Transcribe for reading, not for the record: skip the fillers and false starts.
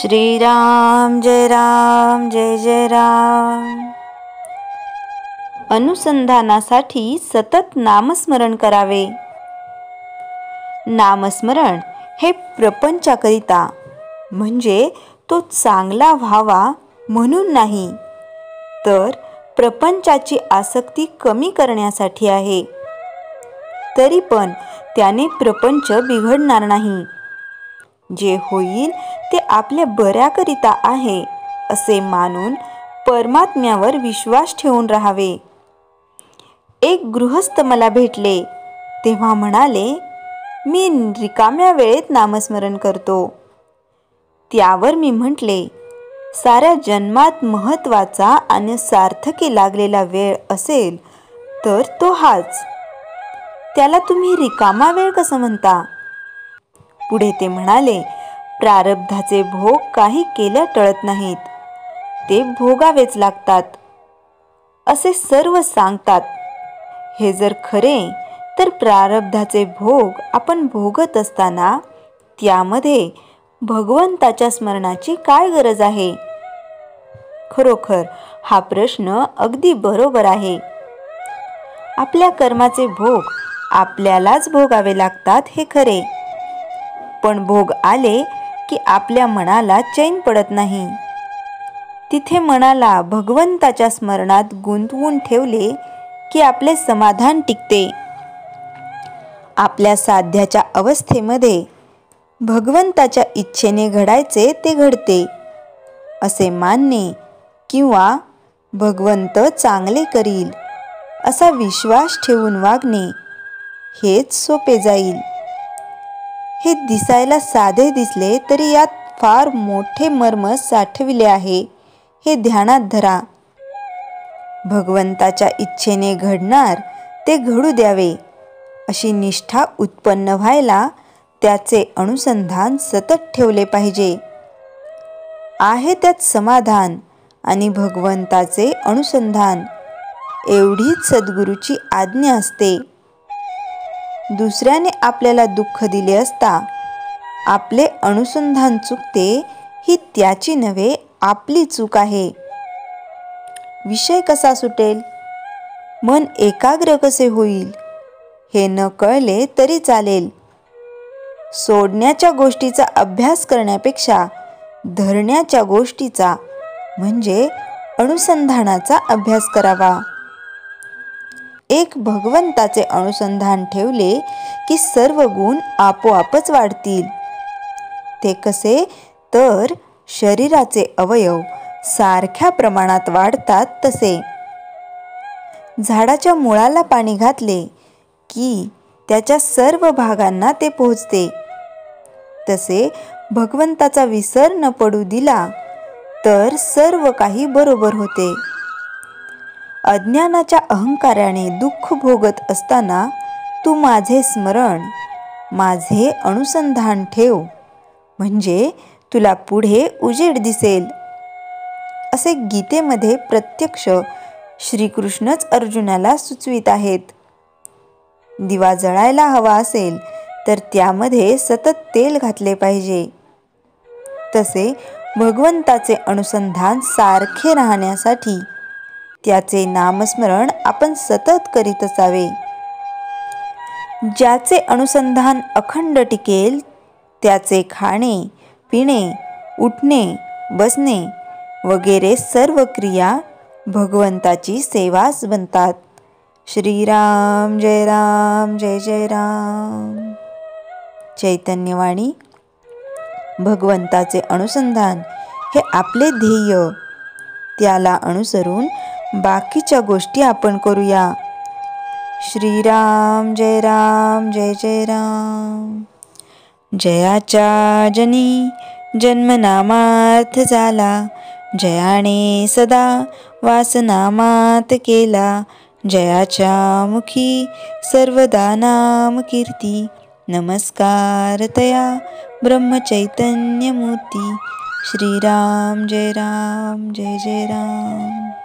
श्रीराम जय जय राम। अनुसंधानासाठी सतत नामस्मरण करावे। नामस्मरण हे प्रपंचाकरिता म्हणजे तो चांगला व्हावा म्हणून नाही, तर प्रपंचाची आसक्ती कमी करण्यासाठी आहे। तरी पण त्याने प्रपंच बिघडणार नाही। जे होईल ते आपल्या बऱ्याकरिता आहे असे मानून परमात्म्यावर विश्वास ठेवून राहावे। एक गृहस्थ मला भेटले तेव्हा म्हणाले, मी रिकाम्या वेळेत नामस्मरण करतो। त्यावर मी म्हटले, साऱ्या जन्मात महत्त्वाचा आणि सार्थकी लागलेला वेळ असेल तर तो हाच, त्याला तुम्ही रिकामा वेळ कसं म्हणता? पुढे ते म्हणाले, प्रारब्धाचे भोग काही केल्या टळत नाहीत, ते भोगावेच लागतात असे सर्व सांगतात। हे जर खरे तर प्रारब्धाचे भोग आपण भोगत असताना त्यामध्ये भगवंताच्या स्मरणाची काय गरज आहे? खरोखर हा प्रश्न अगदी बरोबर आहे। आपल्या कर्माचे भोग आपल्यालाच भोगावे लागतात हे खरे, पण भोग आले की आपल्या मनाला चैन पडत नाही। तिथे मनाला भगवंताच्या स्मरणात गुंतवून ठेवले की आपले समाधान टिकते। आपल्या साध्याच्या अवस्थेमध्ये भगवंताच्या इच्छेने घडायचे ते घडते असे मानणे किंवा भगवंत चांगले करील असा विश्वास ठेवून वागणे हेच सोपे जाईल। हे दिसायला साधे दिसले तरी यात फार मोठे मर्म साठविले आहे हे ध्यानात धरा। भगवंताच्या इच्छेने घडणार ते घडू द्यावे अशी निष्ठा उत्पन्न व्हायला त्याचे अनुसंधान सतत ठेवले पाहिजे। आहे त्यात समाधान आणि भगवंताचे अनुसंधान एवढीच सद्गुरूची आज्ञा असते। दुसऱ्याने आपल्याला दुःख दिले असता आपले अनुसंधान चुकते ही त्याची नव्हे आपली चूक आहे। विषय कसा सुटेल, मन एकाग्र कसे होईल हे न कळले तरी चालेल। सोडण्याच्या गोष्टीचा अभ्यास करण्यापेक्षा धरण्याच्या गोष्टीचा म्हणजे अनुसंधानाचा अभ्यास करावा। एक भगवंताचे अनुसंधान ठेवले की सर्व गुण आपोआपच वाढतील। ते कसे तर शरीराचे अवयव सारख्या प्रमाणात वाढतात तसे। झाडाच्या मुळाला पाणी घातले की त्याच्या सर्व भागांना ते पोहोचते, तसे भगवंताचा विसर न पडू दिला तर सर्व काही बरोबर होते। अज्ञानाच्या अहंकाराने दुःख भोगत असताना तू माझे स्मरण, माझे अनुसंधान ठेव, म्हणजे तुला पुढे उजेड दिसेल असे गीतेमध्ये प्रत्यक्ष श्रीकृष्णच अर्जुनाला सुचवित आहेत। दिवा जळायला हवा असेल तर त्यामध्ये सतत तेल घातले पाहिजे, तसे भगवंताचे अनुसंधान सारखे राहण्यासाठी त्याचे नामस्मरण आपण सतत करीत असावे। ज्याचे अनुसंधान अखंड टिकेल त्याचे खाणे, पिणे, उठणे, बसणे वगैरे सर्व क्रिया भगवंताची सेवाच बनतात। श्रीराम जय जय राम। चैतन्यवाणी। भगवंताचे अनुसंधान हे आपले ध्येय, त्याला अनुसरून बाकीच्या गोष्टी आपण करूया। श्रीराम जय जय राम। जयाच्या जनी जन्मनामार्थ झाला, जयाने सदा वासनामात केला। जयाच्या मुखी सर्वदा नाम कीर्ती, नमस्कार तया ब्रह्मचैतन्य मूर्ती। श्रीराम जय जय राम।